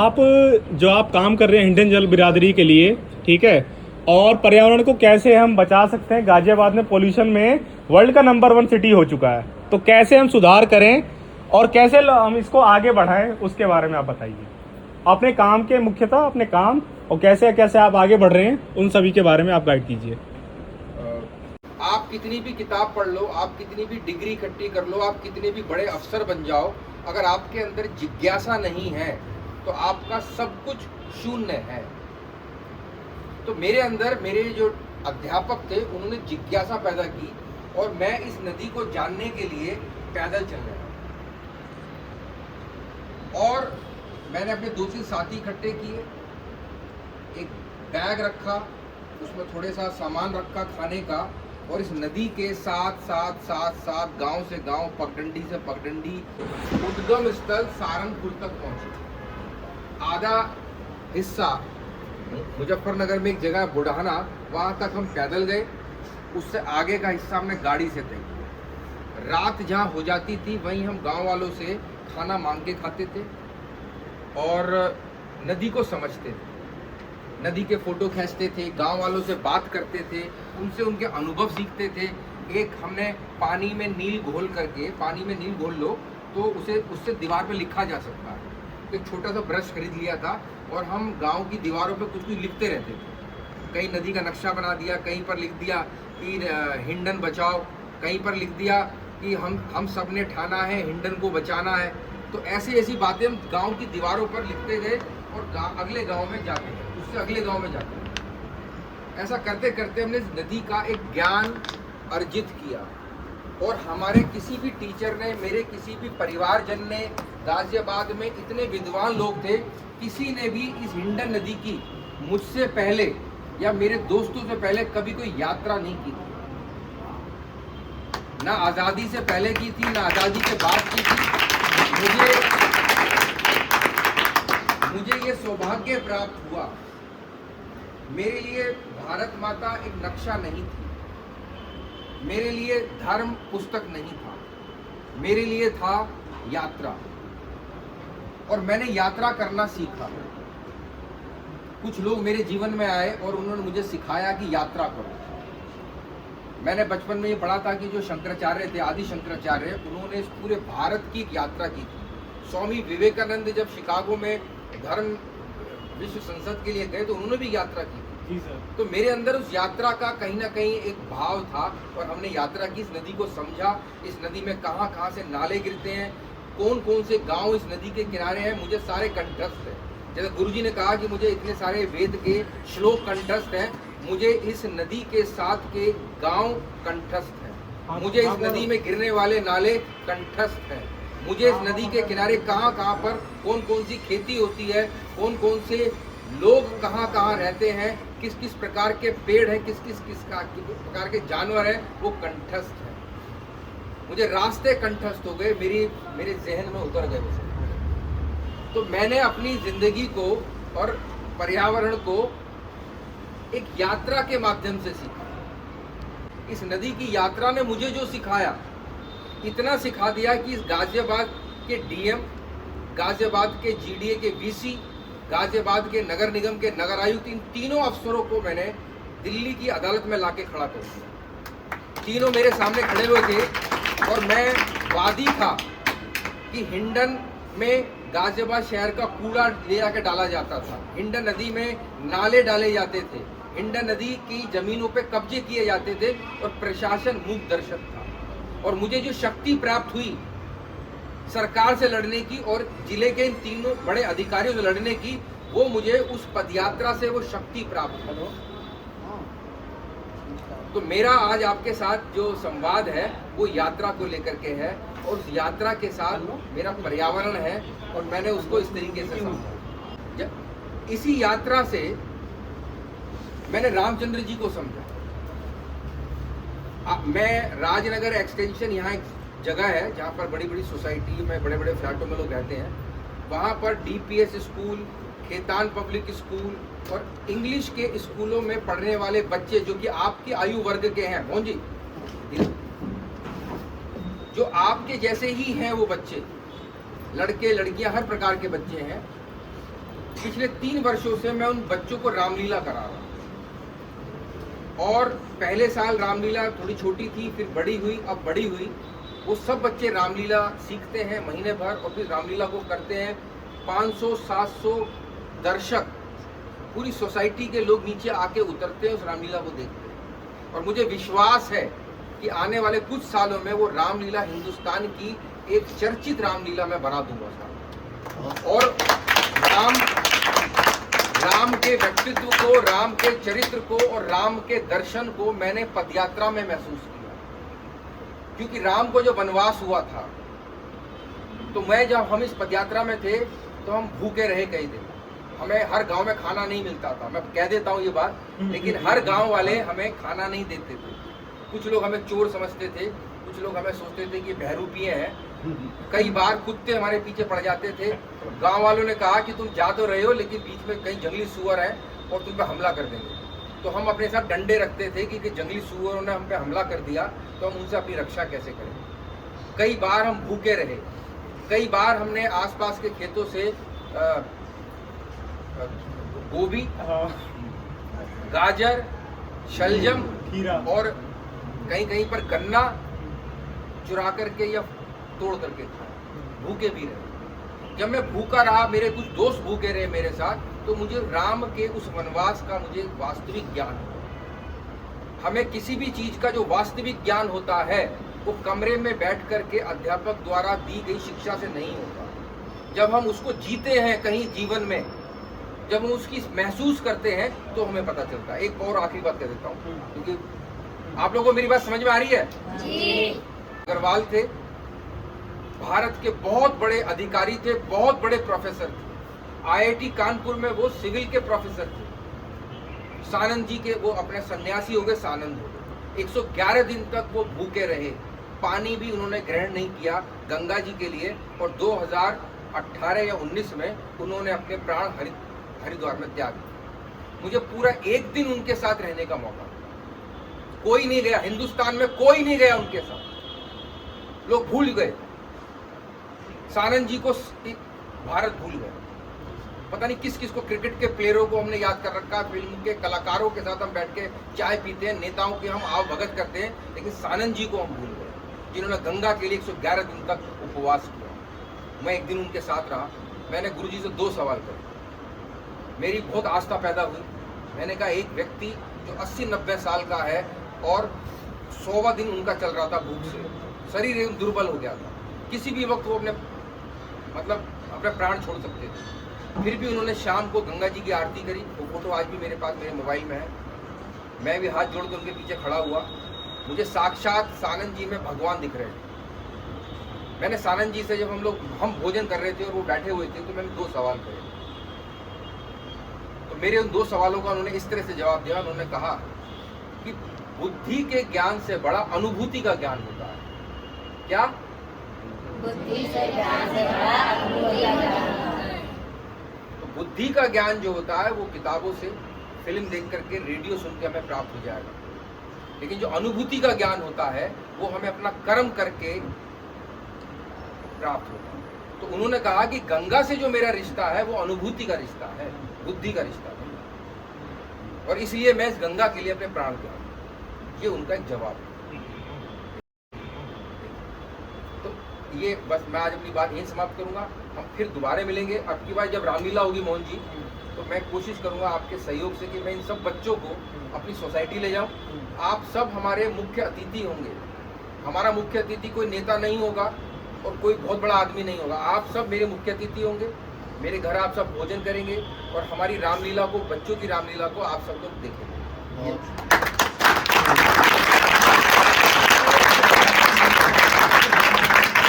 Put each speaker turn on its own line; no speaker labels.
आप जो आप काम कर रहे हैं हिंडन जल बिरादरी के लिए, ठीक है, और पर्यावरण को कैसे हम बचा सकते हैं। गाजियाबाद में पोल्यूशन में वर्ल्ड का नंबर 1 सिटी हो चुका है, तो कैसे हम सुधार करें और कैसे हम इसको आगे बढ़ाएं, उसके बारे में आप बताइए। अपने काम के मुख्यतः अपने काम और कैसे कैसे आप आगे बढ़ रहे हैं, उन सभी के बारे में आप गाइड कीजिए।
आप कितनी भी किताब पढ़ लो, आप कितनी भी डिग्री इकट्ठी कर लो, आप कितने भी बड़े अफसर बन जाओ, अगर आपके अंदर जिज्ञासा नहीं है तो आपका सब कुछ शून्य है। तो मेरे अंदर मेरे जो अध्यापक थे उन्होंने जिज्ञासा पैदा की और मैं इस नदी को जानने के लिए पैदल चल रहा। और मैंने अपने 2-3 साथी इकट्ठे किए, एक बैग रखा, उसमें थोड़े सा सामान रखा खाने का, और इस नदी के साथ साथ साथ साथ गांव से गांव, पगडंडी से पगडंडी, उद्गम स्थल सहारनपुर तक पहुंचे। आधा हिस्सा मुजफ्फरनगर में एक जगह बुढ़ाना, वहां तक हम पैदल गए, उससे आगे का हिस्सा हमने गाड़ी से तय किया। रात जहां हो जाती थी वहीं हम गांव वालों से खाना मांग के खाते थे और नदी को समझते थे, नदी के फोटो खींचते थे, गांव वालों से बात करते थे, उनसे उनके अनुभव सीखते थे। एक हमने पानी में नील घोल करके, पानी में नील घोल लो तो उससे दीवार पे लिखा जा सकता है। तो एक छोटा सा ब्रश खरीद लिया था और हम गांव की दीवारों पे कुछ कुछ लिखते रहते थे। कहीं नदी का नक्शा बना दिया, कहीं पर लिख दिया कि हिंडन बचाओ, कहीं पर लिख दिया कि हम सब ने ठाना है हिंडन को बचाना है। तो ऐसी बातें हम गांव की दीवारों पर लिखते गए और अगले गांव में जाते गए, उससे अगले गांव में जाते गए। ऐसा करते करते हमने इस नदी का एक ज्ञान अर्जित किया। और हमारे किसी भी टीचर ने, मेरे किसी भी परिवारजन ने, गाजियाबाद में इतने विद्वान लोग थे, किसी ने भी इस हिंडन नदी की मुझसे पहले या मेरे दोस्तों से पहले कभी कोई यात्रा नहीं की थी। ना आज़ादी से पहले की थी, ना आज़ादी के बाद की थी। मुझे ये सौभाग्य प्राप्त हुआ। मेरे लिए भारत माता एक नक्शा नहीं थी, मेरे लिए धर्म पुस्तक नहीं था, मेरे लिए था यात्रा। और मैंने यात्रा करना सीखा। कुछ लोग मेरे जीवन में आए और उन्होंने मुझे सिखाया कि यात्रा करो। मैंने बचपन में ये पढ़ा था कि जो शंकराचार्य थे, आदि शंकराचार्य, उन्होंने इस पूरे भारत की एक यात्रा की थी। स्वामी विवेकानंद जब शिकागो में धर्म विश्व संसद के लिए गए तो उन्होंने भी यात्रा की थी। तो मेरे अंदर उस यात्रा का कहीं ना कहीं एक भाव था और हमने यात्रा की, इस नदी को समझा, इस नदी में कहाँ कहाँ से नाले गिरते हैं, कौन कौन से गांव इस नदी के किनारे हैं, मुझे सारे कंठस्थ हैं। जैसे गुरुजी ने कहा कि मुझे इतने सारे वेद के श्लोक कंठस्थ हैं, मुझे इस नदी के साथ के गांव कंठस्थ हैं, मुझे इस नदी में गिरने वाले नाले कंठस्थ हैं, मुझे इस नदी के किनारे कहाँ कहाँ पर कौन कौन सी खेती होती है, कौन कौन से लोग कहाँ कहाँ रहते हैं, किस किस प्रकार के पेड़ हैं, किस किस प्रकार के जानवर हैं, वो कंठस्थ हैं। मुझे रास्ते कंठस्थ हो गए, मेरे जहन में उतर गए वो। तो मैंने अपनी जिंदगी को और पर्यावरण को एक यात्रा के माध्यम से सीखा। इस नदी की यात्रा ने मुझे जो सिखाया, इतना सिखा दिया कि इस गाजियाबाद के डीएम, गाजियाबाद के जीडीए के वीसी, गाजियाबाद के नगर निगम के नगर आयुक्त, इन तीनों अफसरों को मैंने दिल्ली की अदालत में लाके खड़ा कर दिया। तीनों मेरे सामने खड़े हुए थे और मैं वादी था कि हिंडन में गाजियाबाद शहर का कूड़ा ले जाके डाला जाता था, हिंडन नदी में नाले डाले जाते थे, हिंडन नदी की जमीनों पे कब्जे किए जाते थे और प्रशासन मूक दर्शक था। और मुझे जो शक्ति प्राप्त हुई सरकार से लड़ने की और जिले के इन तीनों बड़े अधिकारियों से लड़ने की, वो मुझे उस पदयात्रा से वो शक्ति प्राप्त हुई। तो मेरा आज आपके साथ जो संवाद है वो यात्रा को लेकर के है और उस यात्रा के साथ मेरा पर्यावरण है और मैंने उसको इस तरीके से समझा। इसी यात्रा से मैंने रामचंद्र जी को समझा। मैं राजनगर एक्सटेंशन, यहाँ एक जगह है जहाँ पर बड़ी बड़ी सोसाइटी में, बड़े बड़े फ्लैटों में लोग रहते हैं, वहाँ पर DPS school, Khaitan public school और इंग्लिश के स्कूलों में पढ़ने वाले बच्चे जो कि आपकी आयु वर्ग के हैं, मोहन जी, जो आपके जैसे ही हैं, वो बच्चे, लड़के लड़कियां, हर प्रकार के बच्चे हैं, पिछले 3 वर्षों से मैं उन बच्चों को रामलीला करा रहा हूँ। और पहले साल रामलीला थोड़ी छोटी थी, फिर बड़ी हुई, अब बड़ी हुई। वो सब बच्चे रामलीला सीखते हैं महीने भर और फिर रामलीला को करते हैं। 500-700 दर्शक, पूरी सोसाइटी के लोग नीचे आके उतरते हैं, उस रामलीला को देखते हैं। और मुझे विश्वास है कि आने वाले कुछ सालों में वो रामलीला हिंदुस्तान की एक चर्चित रामलीला मैं बना दूंगा साहब। और राम के व्यक्तित्व को, राम के चरित्र को और राम के दर्शन को मैंने पदयात्रा में महसूस किया। क्योंकि राम को जो वनवास हुआ था, तो जब हम इस पदयात्रा में थे तो हम भूखे रहे कई दिन। हमें हर गांव में खाना नहीं मिलता था, मैं कह देता हूँ ये बात, लेकिन हर गांव वाले हमें खाना नहीं देते थे। कुछ लोग हमें चोर समझते थे, कुछ लोग हमें सोचते थे कि बहरूपिये हैं। कई बार कुत्ते हमारे पीछे पड़ जाते थे। गांव वालों ने कहा कि तुम जा तो रहे हो, लेकिन बीच में कई जंगली सुअर हैं और तुम पे हमला कर देंगे। तो हम अपने साथ डंडे रखते थे कि जंगली सुअरों ने हम पे हमला कर दिया तो हम उनसे अपनी रक्षा कैसे करें। कई बार हम भूखे रहे। कई बार हमने आसपास के खेतों से गोभी, गाजर, शलजम, खीरा और कहीं पर गन्ना चुरा करके या तोड़ करके खाया। भूखे भी रहे। जब मैं भूखा रहा, मेरे कुछ दोस्त भूखे रहे मेरे साथ, तो मुझे राम के उस वनवास का मुझे वास्तविक ज्ञान हुआ। हमें किसी भी चीज का जो वास्तविक ज्ञान होता है वो कमरे में बैठ करके अध्यापक द्वारा दी गई शिक्षा से नहीं होता। जब हम उसको जीते हैं कहीं जीवन में, जब हम उसकी महसूस करते हैं तो हमें पता चलता है। एक और आखिरी बात कह देता हूँ, क्योंकि आप लोगों को मेरी बात समझ में आ रही है जी। अग्रवाल थे, भारत के बहुत बड़े अधिकारी थे, बहुत बड़े प्रोफेसर थे। आईआईटी कानपुर में वो सिविल के प्रोफेसर थे। सानंद जी के वो अपने सन्यासी हो गए, सानंद हो गए। 111 दिन तक वो भूखे रहे, पानी भी उन्होंने ग्रहण नहीं किया गंगा जी के लिए। और 2018 या 19 में उन्होंने अपने प्राण हरिद्वार में त्याग दिए। मुझे पूरा एक दिन उनके साथ रहने का मौका, कोई नहीं गया हिंदुस्तान में, कोई नहीं गया उनके साथ। लोग भूल गए सानंद जी को, भारत भूल गए। पता नहीं किस किस को, क्रिकेट के प्लेयरों को हमने याद कर रखा, फिल्म के कलाकारों के साथ हम बैठ के चाय पीते हैं, नेताओं के हम आव भगत करते हैं, लेकिन सानंद जी को हम भूल गए, जिन्होंने गंगा के लिए 111 दिन तक उपवास किया। मैं एक दिन उनके साथ रहा। मैंने गुरुजी से 2 सवाल करे, मेरी बहुत आस्था पैदा हुई। मैंने कहा, एक व्यक्ति जो 80-90 साल का है और 100वां दिन उनका चल रहा था भूख से, शरीर एकदम दुर्बल हो गया था, किसी भी वक्त वो अपने प्राण छोड़ सकते थे। फिर भी उन्होंने शाम को गंगा जी की आरती करी। वो फोटो आज भी मेरे पास मेरे मोबाइल में है। मैं भी हाथ जोड़ कर उनके पीछे खड़ा हुआ। मुझे साक्षात सानंद जी में भगवान दिख रहे थे। मैंने सानंद जी से, जब हम भोजन कर रहे थे और वो बैठे हुए थे, तो मैंने 2 सवाल करे। तो मेरे उन 2 सवालों का उन्होंने इस तरह से जवाब दिया। उन्होंने कहा कि बुद्धि के ज्ञान से बड़ा अनुभूति का ज्ञान होता है। क्या? बुद्धि से ज्ञान से बड़ा अनुभूति का ज्ञान। तो बुद्धि का ज्ञान जो होता है वो किताबों से, फिल्म देख करके, रेडियो सुन के हमें प्राप्त हो जाएगा। लेकिन जो अनुभूति का ज्ञान होता है वो हमें अपना कर्म करके प्राप्त होता है। तो उन्होंने कहा कि गंगा से जो मेरा रिश्ता है वो अनुभूति का रिश्ता है, बुद्धि का रिश्ता नहीं। और इसलिए मैं इस गंगा के लिए अपने प्राण दूंगा। ये उनका एक जवाब है। तो ये बस मैं आज अपनी बात यहीं समाप्त करूंगा। हम फिर दोबारा मिलेंगे। अब की बार जब रामलीला होगी मोहन जी, तो मैं कोशिश करूंगा आपके सहयोग से कि मैं इन सब बच्चों को अपनी सोसाइटी ले जाऊं। आप सब हमारे मुख्य अतिथि होंगे। हमारा मुख्य अतिथि कोई नेता नहीं होगा और कोई बहुत बड़ा आदमी नहीं होगा। आप सब मेरे मुख्य अतिथि होंगे। मेरे घर आप सब भोजन करेंगे और हमारी रामलीला को, बच्चों की रामलीला को आप सब लोग देखेंगे।